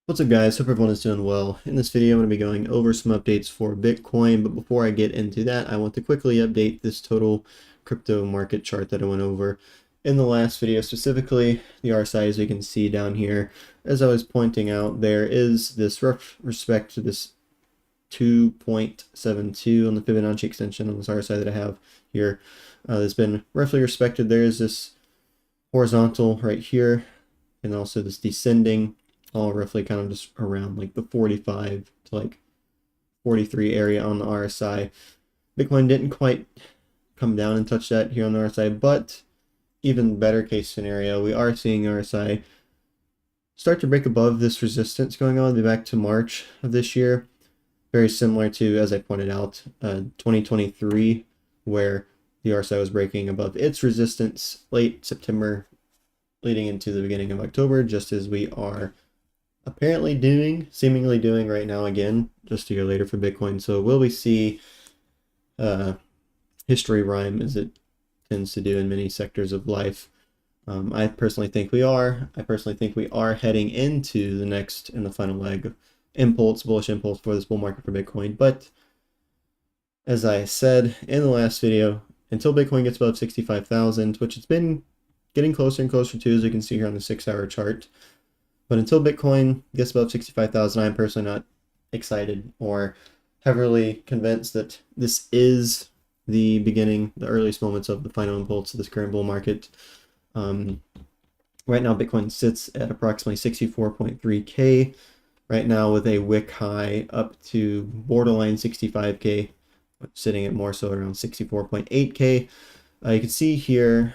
What's up guys, hope everyone is doing well. In this video I'm going to be going over some updates for Bitcoin, but before I get into that I want to quickly update this total crypto market chart that I went over in the last video, specifically the RSI. As you can see down here, as I was pointing out, there is this respect to this 2.72 on the Fibonacci extension on this RSI that I have here. That's been roughly respected. There is this horizontal right here and also this descending, all roughly kind of just around like the 45 to like 43 area on the RSI. Bitcoin didn't quite come down and touch that here on the RSI, but even better case scenario, we are seeing RSI start to break above this resistance going on back to March of this year. Very similar to, as I pointed out, 2023, where the RSI was breaking above its resistance late September, leading into the beginning of October, just as we are apparently seemingly doing right now again, just a year later for Bitcoin. So will we see history rhyme as it tends to do in many sectors of life? I personally think we are. I personally think we are heading into the next and the final leg of bullish impulse for this bull market for Bitcoin. But as I said in the last video, until Bitcoin gets above 65,000, which it's been getting closer and closer to, as you can see here on the 6-hour chart. But until Bitcoin gets above 65,000, I'm personally not excited or heavily convinced that this is the beginning, the earliest moments of the final impulse of this current bull market. Right now, Bitcoin sits at approximately 64.3K right now, with a wick high up to borderline 65K, sitting at more so around 64.8K. You can see here,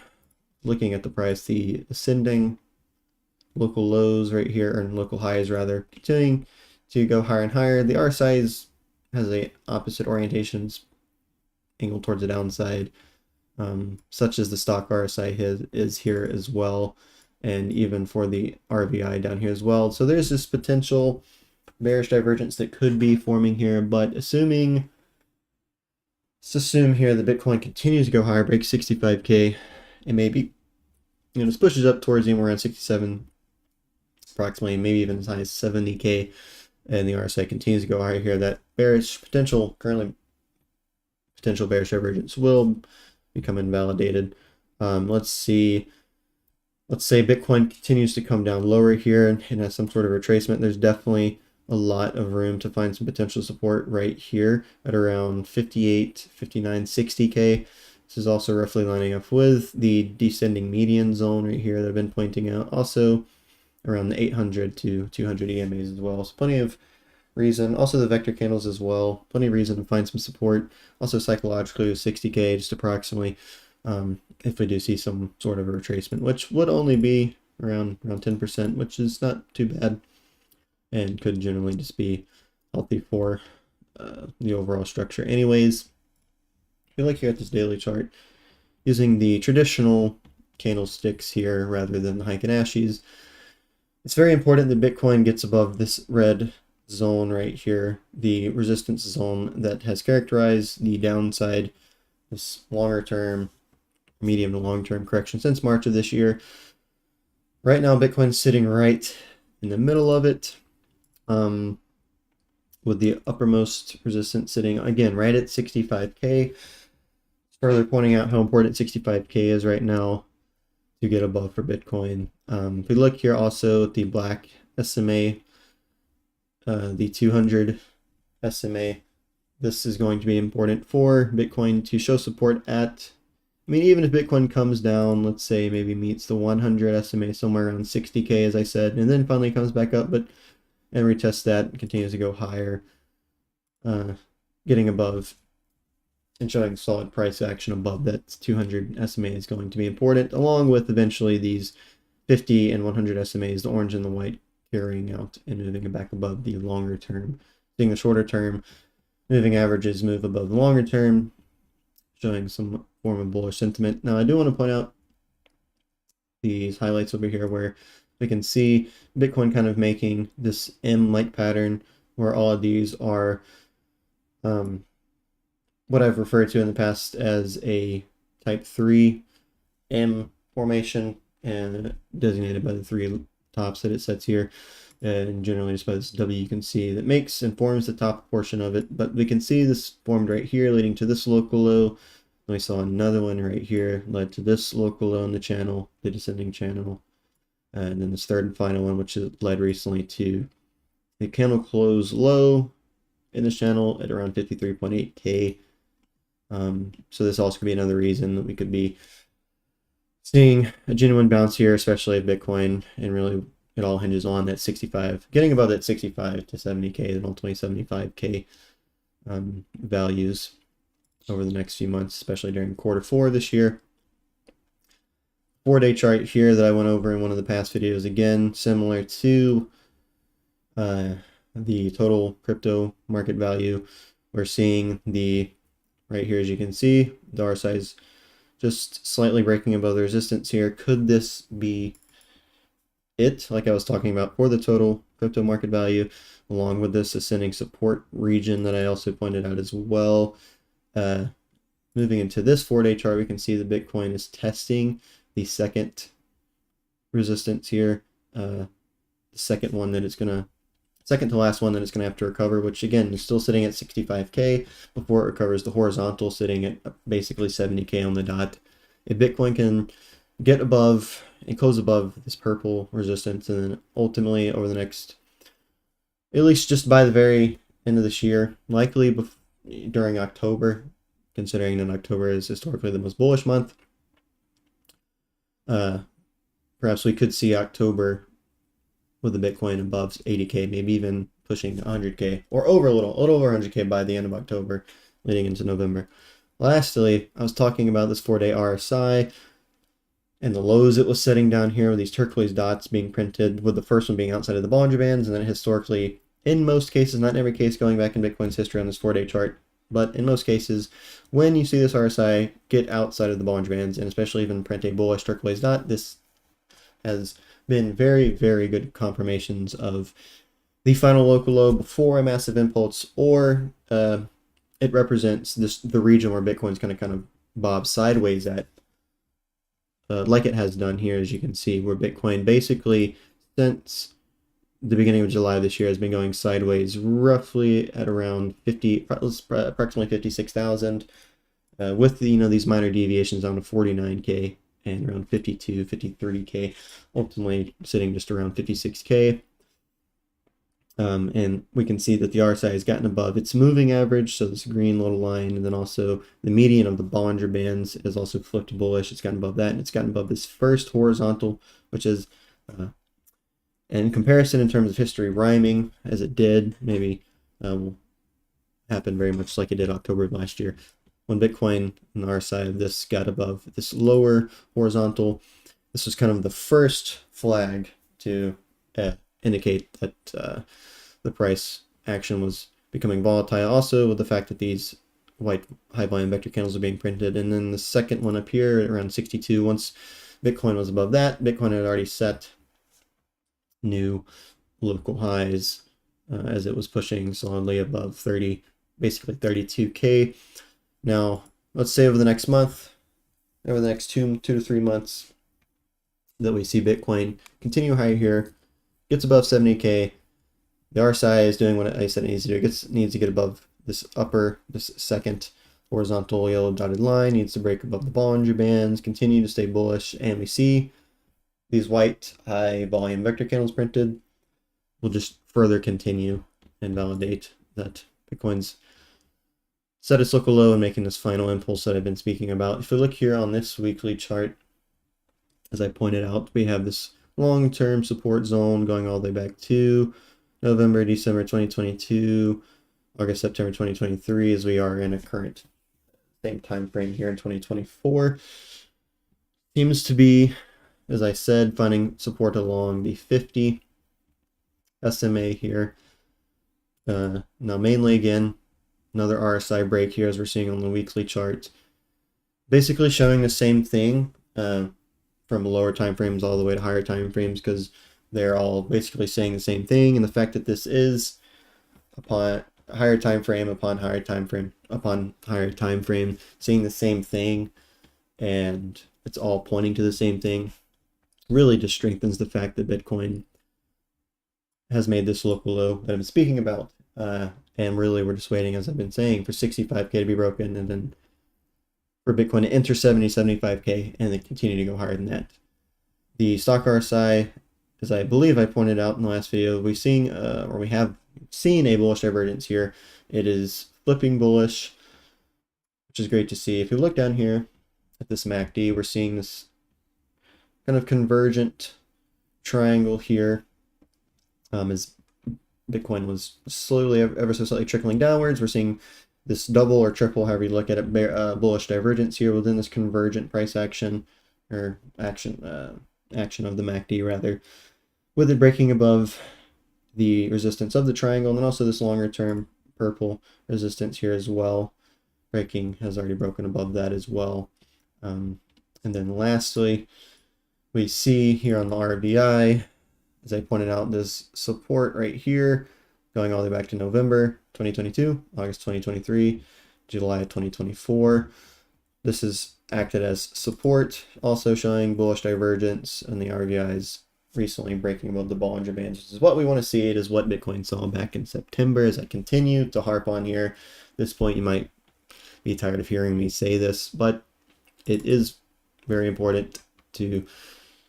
looking at the price, the ascending local lows right here, or local highs rather, continuing to go higher and higher. The RSI has a opposite orientations angle towards the downside, such as the stock RSI is here as well, and even for the RVI down here as well. So there's this potential bearish divergence that could be forming here, but let's assume here that Bitcoin continues to go higher, breaks 65K, and maybe this pushes up towards even around 67, approximately, maybe even as high as 70K, and the RSI continues to go higher here. That potential bearish divergence will become invalidated. Let's say Bitcoin continues to come down lower here and has some sort of retracement. There's definitely a lot of room to find some potential support right here at around 58, 59, 60K. This is also roughly lining up with the descending median zone right here that I've been pointing out. Also around the 800 to 200 EMAs as well. So plenty of reason. Also the vector candles as well. Plenty of reason to find some support. Also psychologically with 60K, just approximately, if we do see some sort of a retracement, which would only be around 10%, which is not too bad, and could generally just be healthy for the overall structure. Anyways, if you look here at this daily chart, using the traditional candlesticks here rather than the Heiken Ashes, it's very important that Bitcoin gets above this red zone right here, the resistance zone that has characterized the downside, this longer term, medium to long term correction since March of this year. Right now, Bitcoin's sitting right in the middle of it, with the uppermost resistance sitting again right at 65K. Further pointing out how important 65K is right now to get above for Bitcoin. If we look here also at the black SMA, the 200 SMA, this is going to be important for Bitcoin to show support at, even if Bitcoin comes down, let's say maybe meets the 100 SMA somewhere around 60K, as I said, and then finally comes back up, and retests that and continues to go higher, getting above and showing solid price action above that 200 SMA is going to be important, along with eventually these 50 and 100 SMAs, the orange and the white, carrying out and moving back above the longer term. Seeing the shorter term moving averages move above the longer term, showing some form of bullish sentiment. Now I do want to point out these highlights over here where we can see Bitcoin kind of making this M-like pattern, where all of these are what I've referred to in the past as a type 3 M formation, and designated by the three tops that it sets here. And generally just by this W you can see that makes and forms the top portion of it. But we can see this formed right here leading to this local low. And we saw another one right here led to this local low in the channel, the descending channel. And then this third and final one, which is led recently to the candle close low in this channel at around 53.8K. So this also could be another reason that we could be seeing a genuine bounce here, especially at Bitcoin, and really it all hinges on that 65, getting above that 65 to 70K, and ultimately 75K values over the next few months, especially during Q4 this year. 4-day chart here that I went over in one of the past videos, again, similar to the total crypto market value. We're seeing the, right here as you can see, the RSI is just slightly breaking above the resistance here. Could this be it, like I was talking about, for the total crypto market value, along with this ascending support region that I also pointed out as well? Moving into this 4-day chart, we can see the Bitcoin is testing the second resistance here, the second to last one that it's gonna have to recover, which again is still sitting at 65K before it recovers the horizontal, sitting at basically 70K on the dot. If Bitcoin can get above and close above this purple resistance, and then ultimately over the next, at least just by the very end of this year, likely during October, considering that October is historically the most bullish month, perhaps we could see October with the Bitcoin above 80K, maybe even pushing 100K, or over a little over 100K by the end of October, leading into November. Lastly, I was talking about this 4-day RSI and the lows it was setting down here with these turquoise dots being printed, with the first one being outside of the Bollinger Bands, and then historically, in most cases, not in every case going back in Bitcoin's history on this 4-day chart, but in most cases, when you see this RSI get outside of the Bollinger Bands, and especially even print a bullish turquoise dot, this has been very, very good confirmations of the final local low before a massive impulse, or it represents the region where Bitcoin's going to kind of bob sideways at, like it has done here, as you can see, where Bitcoin basically since the beginning of July this year has been going sideways roughly at around approximately 56,000, with these minor deviations down to 49K and around 53K, ultimately sitting just around 56K. And we can see that the RSI has gotten above its moving average, so this green little line, and then also the median of the Bollinger Bands is also flipped bullish. It's gotten above that, and it's gotten above this first horizontal, which is, in comparison in terms of history, rhyming as it did, maybe will happen very much like it did October of last year, when Bitcoin and the RSI of this got above this lower horizontal. This was kind of the first flag to indicate that the price action was becoming volatile, also with the fact that these white high volume vector candles are being printed. And then the second one up here at around 62, once Bitcoin was above that, Bitcoin had already set new local highs as it was pushing solidly above 30, basically 32K. Now, let's say over the next month, over the next two to 3 months, that we see Bitcoin continue higher here, gets above 70K. The RSI is doing what I said it needs to do. It needs to get above this second horizontal yellow dotted line, needs to break above the Bollinger Bands, continue to stay bullish, and we see these white high volume vector candles printed will just further continue and validate that Bitcoin's set its local low and making this final impulse that I've been speaking about. If we look here on this weekly chart, as I pointed out, we have this long-term support zone going all the way back to November, December 2022, August, September 2023, as we are in a current same time frame here in 2024. Seems to be, as I said, finding support along the 50 SMA here. Now mainly, again, another RSI break here as we're seeing on the weekly chart, basically showing the same thing from lower time frames all the way to higher time frames, because they're all basically saying the same thing. And the fact that this is upon higher time frame upon higher time frame upon higher time frame, seeing the same thing, and it's all pointing to the same thing, really just strengthens the fact that Bitcoin has made this local low that I've been speaking about. And really we're just waiting, as I've been saying, for 65K to be broken, and then for Bitcoin to enter 70, 75K, and then continue to go higher than that. The stock RSI, as I believe I pointed out in the last video, we have seen a bullish divergence here. It is flipping bullish, which is great to see. If you look down here at this MACD, we're seeing this kind of convergent triangle here, as Bitcoin was slowly, ever so slightly trickling downwards. We're seeing this double or triple, however you look at it, bullish divergence here within this convergent price action, or action of the MACD rather, with it breaking above the resistance of the triangle, and then also this longer term purple resistance here as well. Has already broken above that as well. And then lastly, we see here on the RVI, as I pointed out, this support right here going all the way back to November 2022, August 2023, July 2024. This has acted as support, also showing bullish divergence, and the RVIs recently breaking above the Bollinger Bands, which is what we want to see. It is what Bitcoin saw back in September, as I continue to harp on here. At this point, you might be tired of hearing me say this, but it is very important to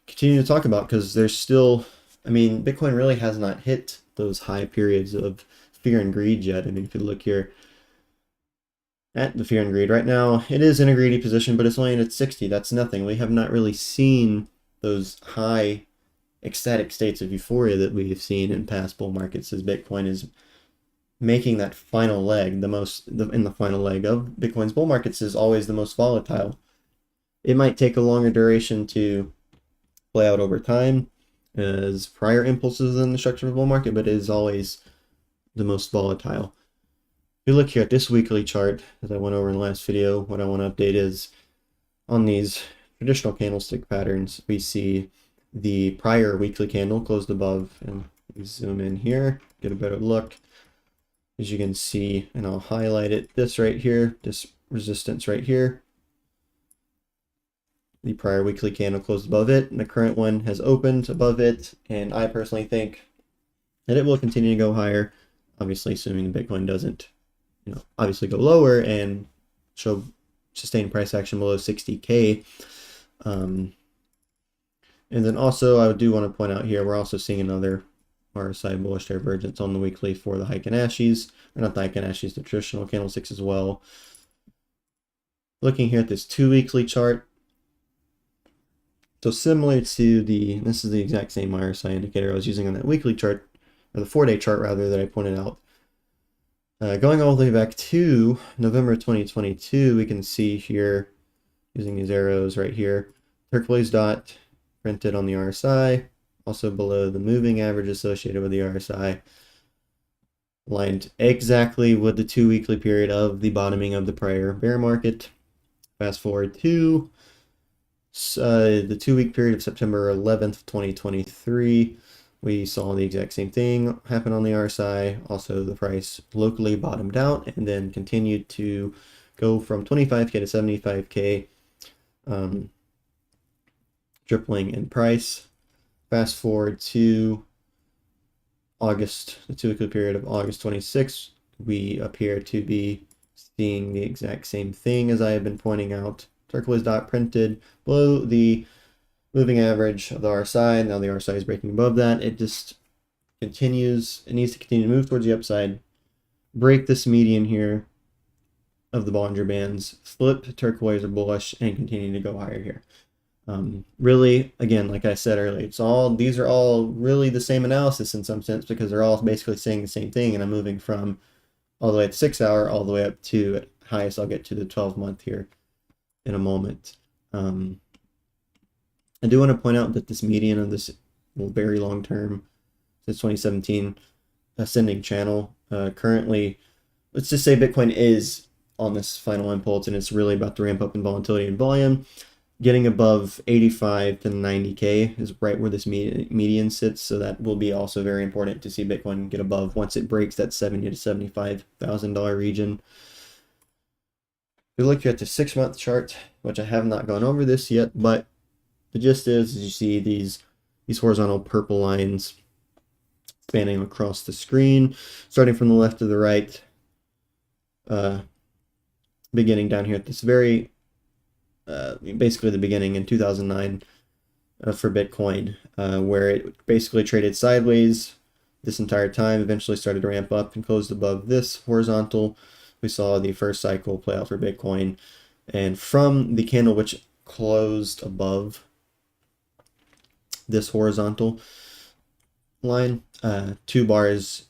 continue to talk about, because there's still, I mean, Bitcoin really has not hit those high periods of fear and greed yet. I mean, if you look here at the fear and greed right now, it is in a greedy position, but it's only at 60. That's nothing. We have not really seen those high ecstatic states of euphoria that we have seen in past bull markets, as Bitcoin is making that final leg. In the final leg of Bitcoin's bull markets is always the most volatile. It might take a longer duration to play out over time as prior impulses in the structure of the bull market, but it is always the most volatile. If you look here at this weekly chart, as I went over in the last video, what I want to update is on these traditional candlestick patterns, we see the prior weekly candle closed above, and we zoom in here, get a better look. As you can see, and I'll highlight it, this right here, this resistance right here, the prior weekly candle closed above it, and the current one has opened above it, and I personally think that it will continue to go higher, obviously assuming the Bitcoin doesn't, obviously go lower and show sustained price action below 60K. And then also I do want to point out here, we're also seeing another RSI bullish divergence on the weekly for the Heiken Ashes, or not the Heiken Ashes, the traditional candlesticks as well. Looking here at this 2 weekly chart, so similar to this is the exact same RSI indicator I was using on that weekly chart, or the 4-day chart rather, that I pointed out. Going all the way back to November 2022, we can see here, using these arrows right here, turquoise dot printed on the RSI, also below the moving average associated with the RSI, aligned exactly with the 2 weekly period of the bottoming of the prior bear market. Fast forward to the 2 week period of September 11th, 2023, we saw the exact same thing happen on the RSI. Also, the price locally bottomed out and then continued to go from 25K to 75K, tripling in price. Fast forward to August, the 2 weekly period of August 26th, we appear to be seeing the exact same thing as I have been pointing out. Turquoise dot printed below the moving average of the RSI. Now the RSI is breaking above that. It just continues. It needs to continue to move towards the upside, break this median here of the Bollinger Bands, flip turquoise or bullish, and continue to go higher here. Really, again, like I said earlier, these are all really the same analysis in some sense, because they're all basically saying the same thing, and I'm moving from all the way at 6 hour all the way up to, at highest, I'll get to the 12-month here in a moment. I do want to point out that this median of this very long term, since 2017, ascending channel, currently, let's just say Bitcoin is on this final impulse, and it's really about to ramp up in volatility and volume. Getting above 85 to 90K is right where this median sits, so that will be also very important to see Bitcoin get above once it breaks that $70,000 to $75,000 region. If you look at the 6-month chart, which I have not gone over this yet, but the gist is you see these horizontal purple lines spanning across the screen, starting from the left to the right, beginning down here at this very, basically the beginning in 2009 for Bitcoin, where it basically traded sideways this entire time, eventually started to ramp up and closed above this horizontal. We saw the first cycle play out for Bitcoin, and from the candle which closed above this horizontal line, 2 bars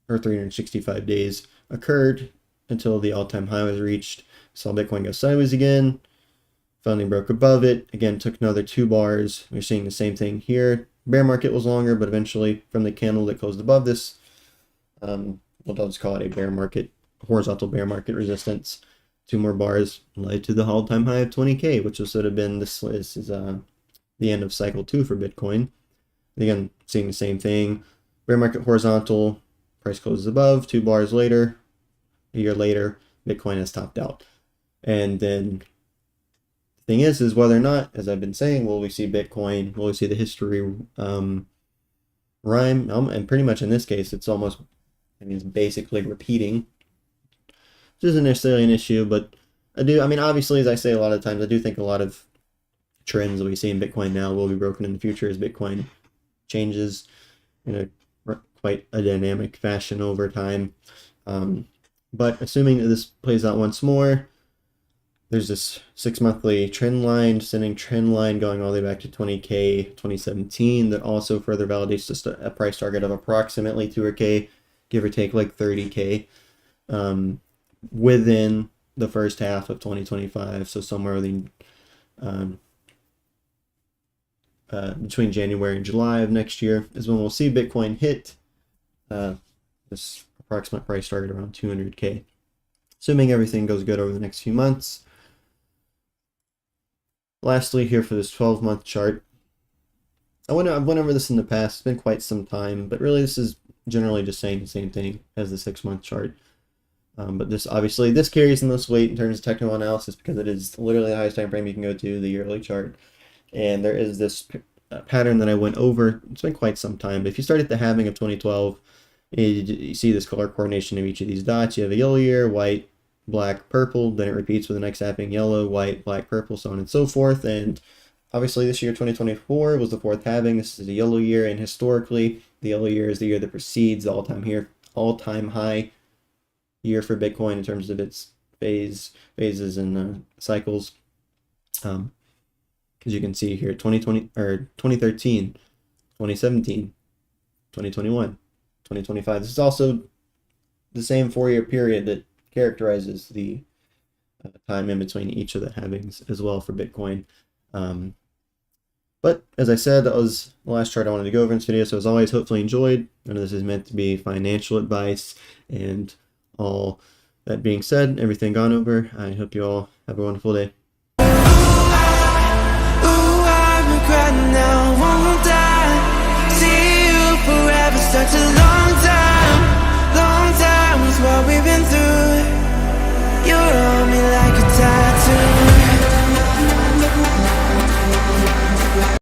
or 365 days occurred until the all-time high was reached. Saw Bitcoin go sideways again, finally broke above it, again took another 2 bars. We're seeing the same thing here. Bear market was longer, but eventually from the candle that closed above this, we'll just call it a bear market, horizontal bear market resistance, 2 more bars led to the all-time high of 20K, which would have been this is the end of cycle 2 for Bitcoin. Again, seeing the same thing. Bear market horizontal, price closes above, 2 bars later, a year later, Bitcoin has topped out. And then the thing is whether or not, as I've been saying, will we see Bitcoin, will we see the history rhyme? And pretty much in this case, it's almost, it's basically repeating, which isn't necessarily an issue, but obviously, as I say a lot of times, I do think a lot of trends that we see in Bitcoin now will be broken in the future as Bitcoin changes in quite a dynamic fashion over time. But assuming that this plays out once more, there's this 6-monthly trend line, descending trend line going all the way back to 20K 2017 that also further validates just a price target of approximately 200K, give or take like 30K, within the first half of 2025. So somewhere within between January and July of next year is when we'll see Bitcoin hit this approximate price target around 200K. Assuming everything goes good over the next few months. Lastly, here for this 12-month chart, I've went over this in the past. It's been quite some time, but really this is generally just saying the same thing as the 6-month chart. But this carries the most weight in terms of technical analysis because it is literally the highest time frame you can go to, the yearly chart. And there is this pattern that I went over. It's been quite some time, but if you start at the halving of 2012, you see this color coordination of each of these dots. You have a yellow year, white, black, purple, then it repeats with the next halving, yellow, white, black, purple, so on and so forth. And obviously this year, 2024, was the 4th halving. This is a yellow year, and historically, the yellow year is the year that precedes the all-time high year for Bitcoin in terms of its phases and cycles. As you can see here, 2020 or 2013, 2017, 2021, 2025. This is also the same 4-year period that characterizes the time in between each of the halvings as well for Bitcoin. But as I said, that was the last chart I wanted to go over in this video. So as always, hopefully enjoyed. None of this is meant to be financial advice. And all that being said, everything gone over, I hope you all have a wonderful day. Now